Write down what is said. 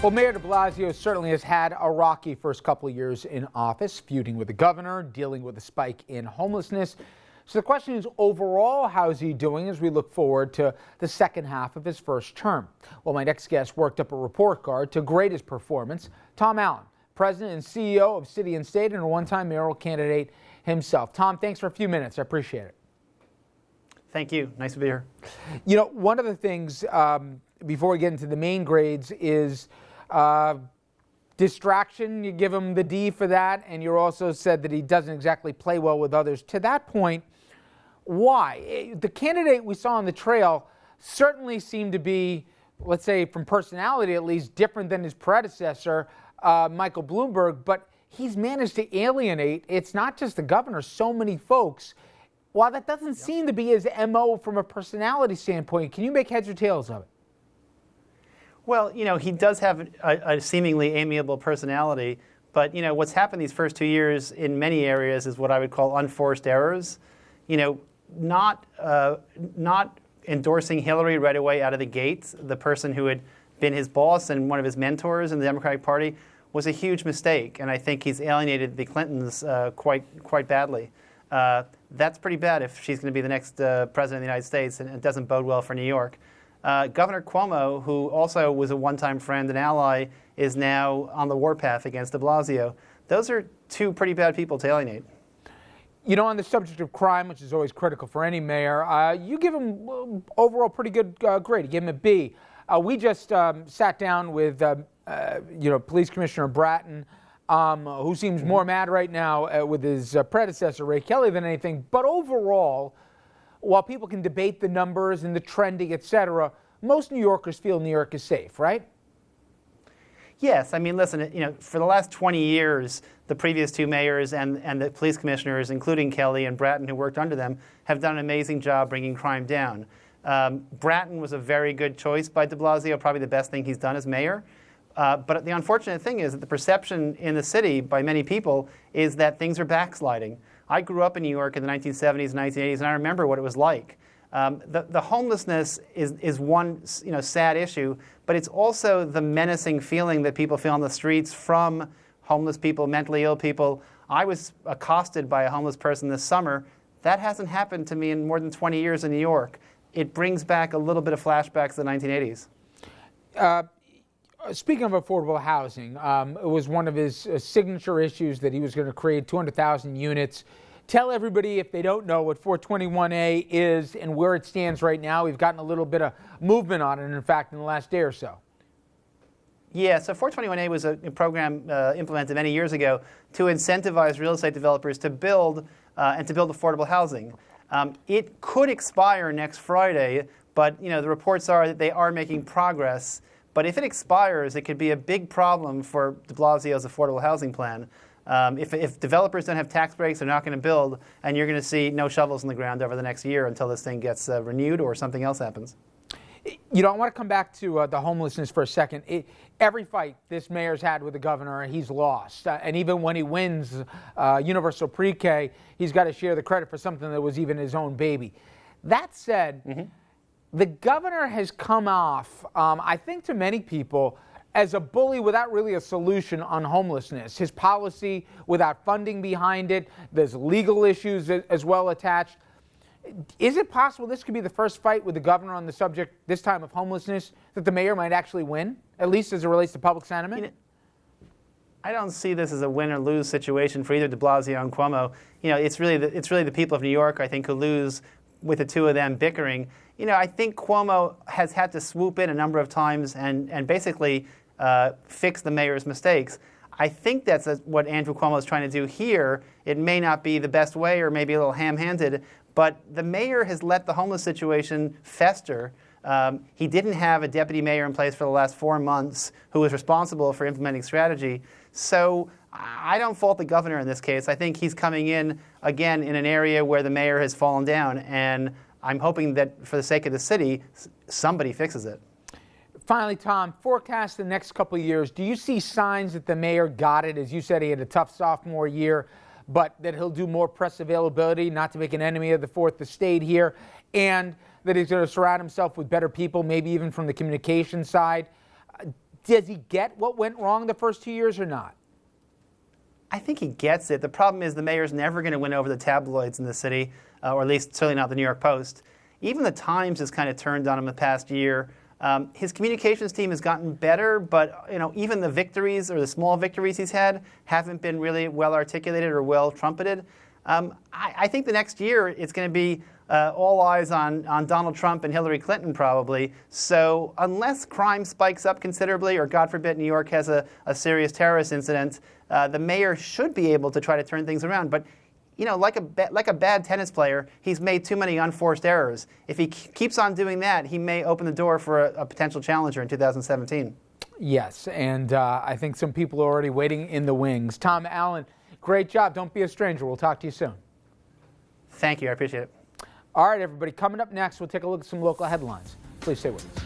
Well, Mayor de Blasio certainly has had a rocky first couple of years in office, feuding with the governor, dealing with a spike in homelessness. So the question is, overall, how is he doing as we look forward to the second half of his first term? Well, my next guest worked up a report card to grade his performance. Tom Allon, President and CEO of City and State and a one-time mayoral candidate himself. Tom, thanks for a few minutes. I appreciate it. Thank you. Nice to be here. You know, one of the things before we get into the main grades is distraction. You give him the D for that, and you also said that he doesn't exactly play well with others. To that point, why? The candidate we saw on the trail certainly seemed to be, let's say from personality at least, different than his predecessor, Michael Bloomberg, but he's managed to alienate, it's not just the governor, so many folks. While that doesn't seem to be his MO from a personality standpoint, can you make heads or tails of it? Well, you know, he does have a seemingly amiable personality, but, you know, what's happened these first 2 years in many areas is what I would call unforced errors. You know, not endorsing Hillary right away out of the gates, the person who had been his boss and one of his mentors in the Democratic Party, was a huge mistake, and I think he's alienated the Clintons quite badly. That's pretty bad if she's going to be the next president of the United States, and it doesn't bode well for New York. Governor Cuomo, who also was a one-time friend and ally, is now on the warpath against de Blasio. Those are two pretty bad people to alienate. You know, on the subject of crime, which is always critical for any mayor, you give him overall pretty good grade. You give him a B. We just sat down with, Police Commissioner Bratton, who seems more mad right now with his predecessor, Ray Kelly, than anything. But overall, while people can debate the numbers and the trending, et cetera, most New Yorkers feel New York is safe, right? Yes. I mean, listen, you know, for the last 20 years, the previous two mayors and the police commissioners, including Kelly and Bratton, who worked under them, have done an amazing job bringing crime down. Bratton was a very good choice by de Blasio, probably the best thing he's done as mayor. But the unfortunate thing is that the perception in the city by many people is that things are backsliding. I grew up in New York in the 1970s and 1980s, and I remember what it was like. The homelessness is one sad issue, but it's also the menacing feeling that people feel on the streets from homeless people, mentally ill people. I was accosted by a homeless person this summer. That hasn't happened to me in more than 20 years in New York. It brings back a little bit of flashbacks to the 1980s. Speaking of affordable housing, it was one of his signature issues that he was going to create 200,000 units. Tell everybody, if they don't know, what 421A is and where it stands right now. We've gotten a little bit of movement on it, in fact, in the last day or so. Yeah, so 421A was a program implemented many years ago to incentivize real estate developers to build and to build affordable housing. It could expire next Friday, but the reports are that they are making progress. But if it expires, it could be a big problem for de Blasio's affordable housing plan. If developers don't have tax breaks, they're not going to build, and you're going to see no shovels in the ground over the next year until this thing gets renewed or something else happens. You know, I want to come back to the homelessness for a second. Every fight this mayor's had with the governor, he's lost. And even when he wins universal pre-K, he's got to share the credit for something that was even his own baby. That said, the governor has come off, I think to many people, as a bully without really a solution on homelessness. His policy without funding behind it, there's legal issues as well attached. Is it possible this could be the first fight with the governor on the subject, this time of homelessness, that the mayor might actually win, at least as it relates to public sentiment? I don't see this as a win or lose situation for either de Blasio and Cuomo. It's really the people of New York, I think, who lose with the two of them bickering. I think Cuomo has had to swoop in a number of times and basically fix the mayor's mistakes. I think that's what Andrew Cuomo is trying to do here. It may not be the best way or maybe a little ham-handed, but the mayor has let the homeless situation fester. He didn't have a deputy mayor in place for the last 4 months who was responsible for implementing strategy. So I don't fault the governor in this case. I think he's coming in, again, in an area where the mayor has fallen down, and I'm hoping that for the sake of the city, somebody fixes it. Finally, Tom, forecast the next couple of years. Do you see signs that the mayor got it? As you said, he had a tough sophomore year, but that he'll do more press availability, not to make an enemy of the fourth estate here, and that he's going to surround himself with better people, maybe even from the communication side. Does he get what went wrong the first 2 years or not? I think he gets it. The problem is the mayor's never going to win over the tabloids in the city, or at least certainly not the New York Post. Even the Times has kind of turned on him the past year. His communications team has gotten better, but even the victories or the small victories he's had haven't been really well articulated or well trumpeted. I think the next year it's going to be all eyes on Donald Trump and Hillary Clinton probably. So unless crime spikes up considerably, or God forbid New York has a serious terrorist incident, the mayor should be able to try to turn things around. But like a bad tennis player, he's made too many unforced errors. If he keeps on doing that, he may open the door for a potential challenger in 2017. Yes, and I think some people are already waiting in the wings. Tom Allon, great job. Don't be a stranger. We'll talk to you soon. Thank you. I appreciate it. All right, everybody. Coming up next, we'll take a look at some local headlines. Please stay with us.